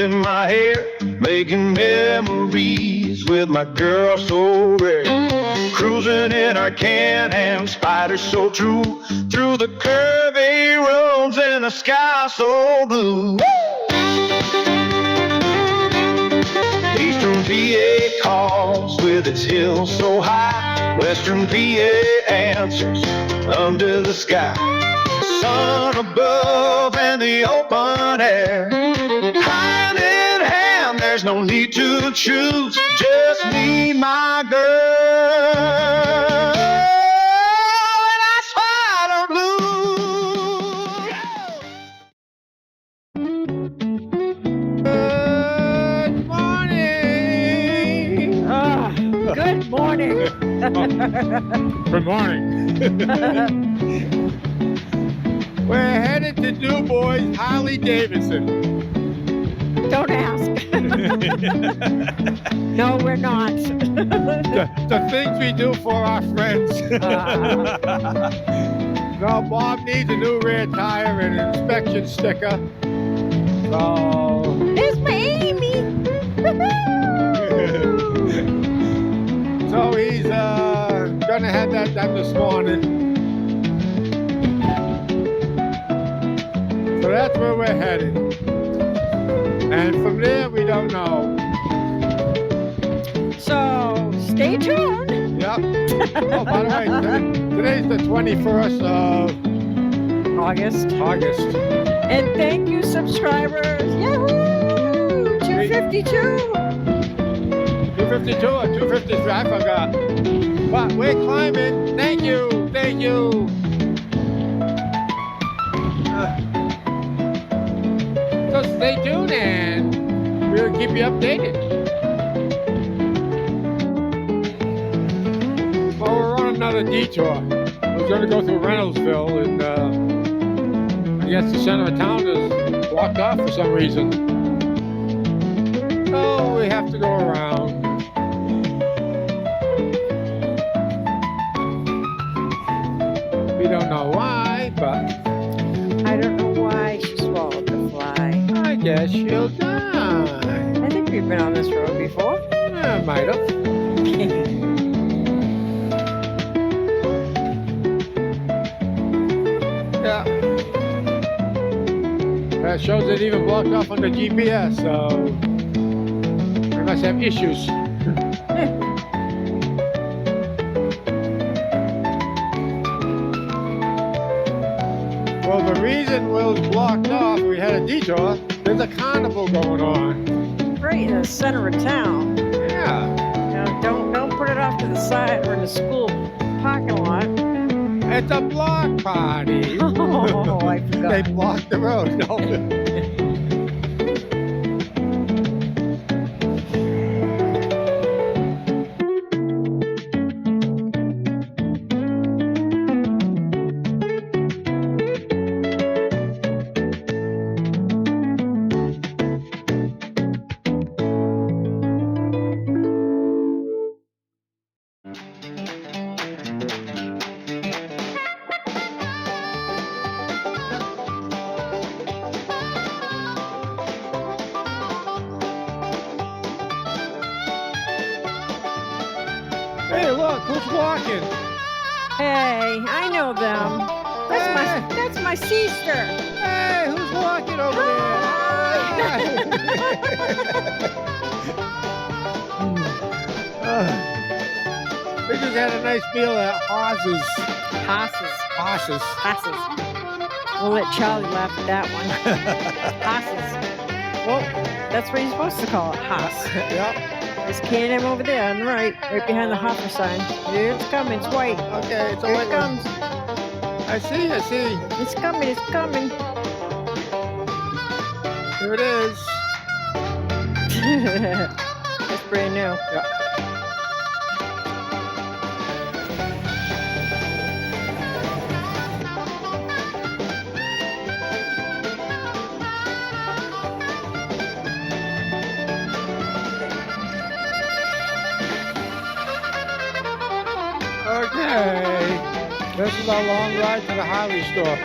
in my hair, making memories with my girl so rare. Cruising in our CanAm Spyder so true, through the curvy roads in a sky so blue. Eastern PA calls with its hills so high. Western PA answers under the sky. Sun above and the open air. Hand in hand, there's no need to choose. Just me, my girl, and I Spyder blue. Good morning. Good morning. We're headed to Dubois, Harley Davidson. Don't ask. No, we're not. The things we do for our friends. No, Bob needs a new rear tire and an inspection sticker. So There's my Amy. So he's gonna have that done this morning. So that's where we're headed. And from there, we don't know. So stay tuned. Yep. Oh, by the way, today's the 21st of August. August. And thank you, subscribers. Yahoo! 252. 252 or 253, I forgot. But we're climbing. Thank you. So stay tuned and we'll keep you updated. Well, we're on another detour. We're going to go through Reynoldsville, and I guess the center of town is blocked off for some reason. So we have to go around. We don't know why, but I don't know why she swallowed the fly. I guess she'll die. I think we've been on this road before. Yeah, might have. Yeah. That shows it even blocked off on the GPS, so we must have issues. Well, the reason Will's blocked off, we had a detour, there's a carnival going on. Right in the center of town. Yeah. Now, don't put it off to the side or in the school parking lot. It's a block party. Oh, I forgot. They blocked the road. No. Hey, look, who's walking? Hey, I know them. That's my sister. Hey, who's walking over there? We just had a nice meal at Haas's. Hosses. We'll let Charlie laugh at that one. Hosses. Well, that's what he's supposed to call it. Hoss. Yep. There's CanAm over there on the right behind the Hopper sign. Here it's coming, it's white. Okay, it's a Here white it one. comes. I see. It's coming. Here it is. It's brand new. Yeah. Okay. This is our long ride to the Harley store.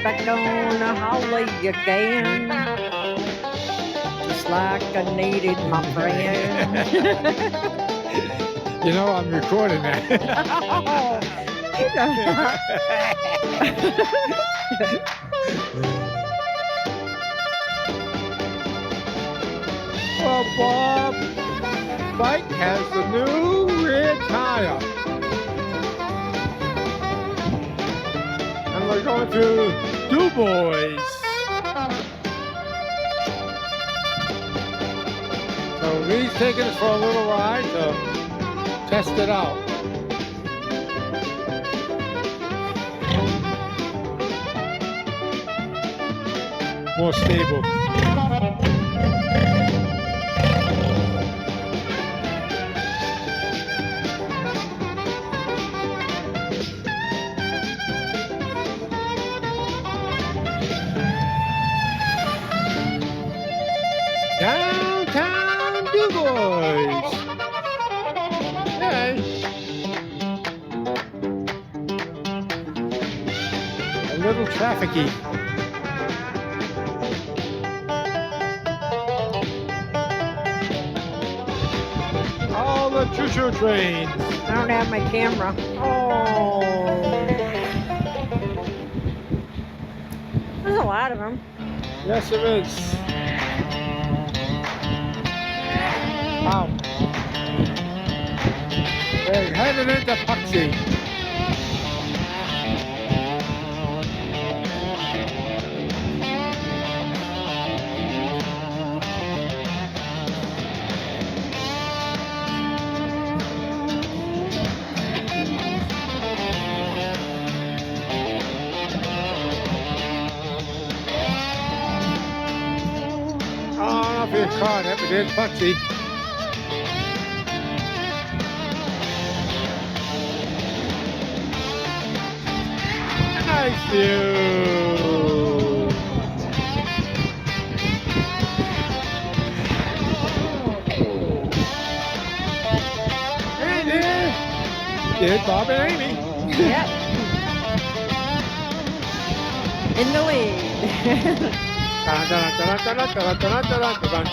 back gonna holler again. Just like I needed my friend. You know, I'm recording that. Well, Bob, bike has the new rear tire. And we're going to Dubois. So he's taking us for a little ride to test it out. More stable. Downtown Dubois. Hey. A little trafficy. All the choo-choo trains. I don't have my camera. Oh. There's a lot of them. Yes, it is. Wow. We're headed into Puxy. I don't know if you caught it, but it's Puxy. Nice view. Hey there. It's Bob and Amy. Yep. In the lead. Dun, dun, dun, dun, dun, dun, dun, dun, dun, dun.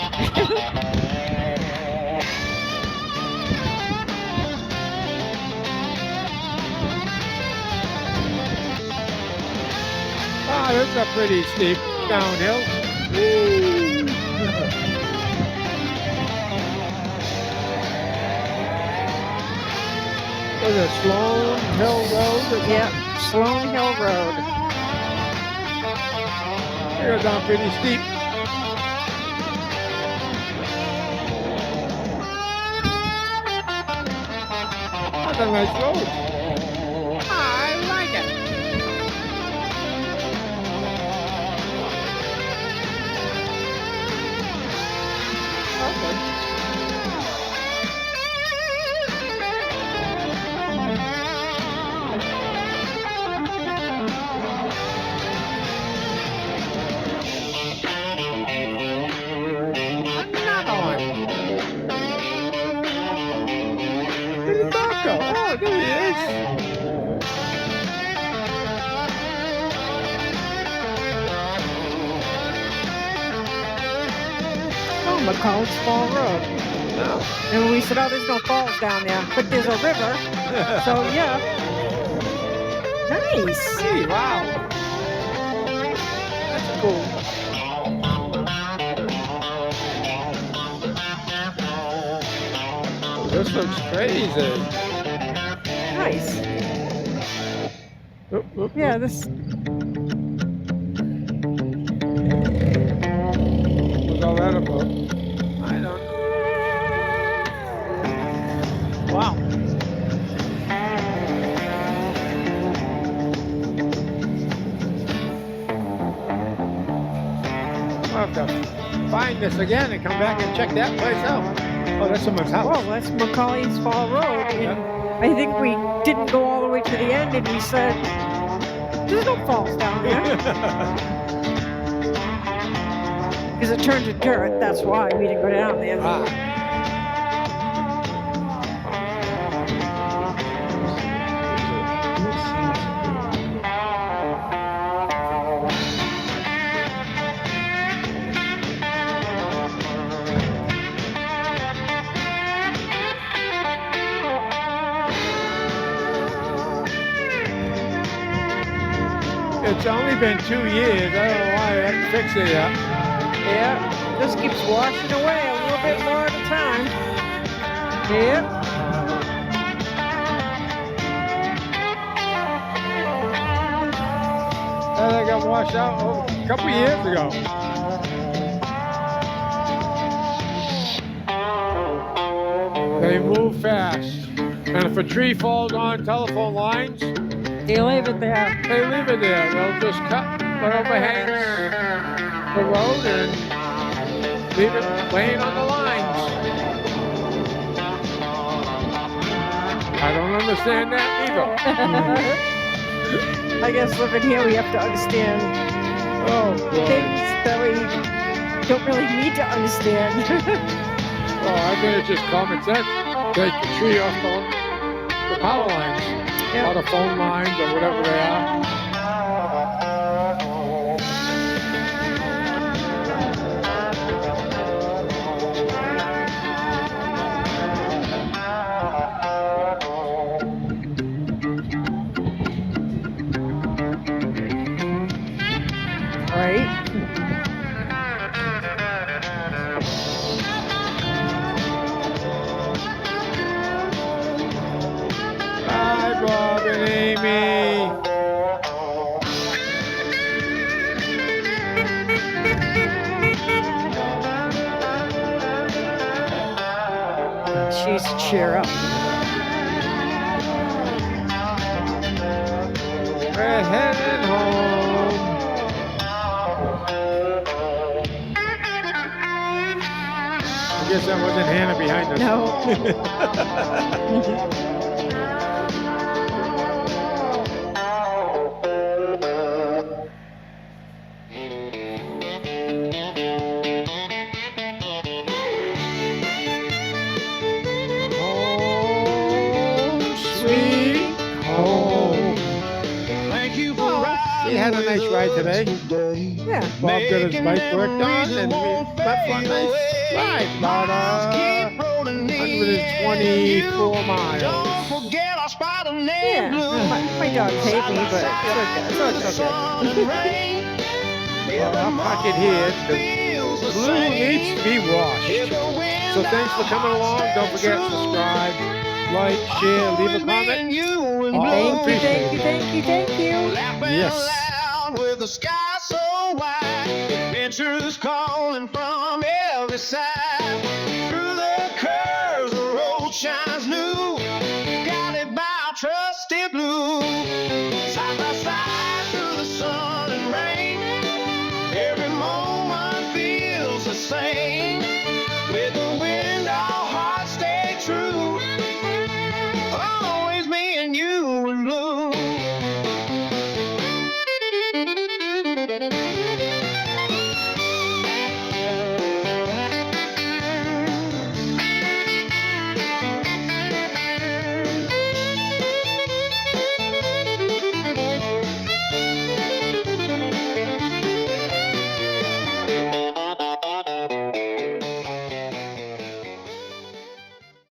Ah, this is a pretty steep downhill. Woo. There's a Sloan Hill Road. Yep. Sloan Hill Road. It goes down pretty steep. That's a nice road. I like it. Okay. Another one. Where'd the dog go? Oh, there he is. Oh, McCall's Fall Road. No. And we said, oh, there's no falls down there, but there's a river. So, yeah. Nice. Hey, wow. That's cool. This looks crazy. Nice. Oop, oop, Yeah, oop. this. What's all that about? I don't. Wow. I'll have to find this again and come back and check that place out. Oh, that's someone's house. Well, that's Macaulay's Fall Road. And I think we didn't go all the way to the end, and we said, there's no falls down there. Because it turned to dirt, that's why we didn't go down there. Ah. It's only been 2 years. I don't know why I haven't fixed it yet. Yeah, this keeps washing away a little bit more at a time. Yep. That got washed out a couple years ago. They move fast. And if a tree falls on telephone lines, You leave it there. they leave it there. They'll just cut what overhangs the road and leave it laying on the lines. I don't understand that either. I guess living here we have to understand Oh, boy. things that we don't really need to understand. Well, I think it's just common sense. Take the tree off the power lines, Yep. or the phone lines, or whatever they are. Right? Bye, Bob and Amy. Jeez, cheer up. We're heading home. I guess that wasn't Hannah behind us. No. Home, sweet home. Thank you for Oh, riding we had a nice with ride us today. Yeah. Bob got his bike worked on, and we went for a nice ride. About 124 miles. Don't forget our spider Yeah. named Blue. My dog hate me, but it's okay. Well, I'll park it here. The blue needs to be washed. So thanks for coming along. Don't forget to subscribe, like, share, leave a comment. Thank you, appreciate thank you. Yes. With the sky so wide, adventures calling from every side. Through the curves, the road shines new, guided by our trusted blue.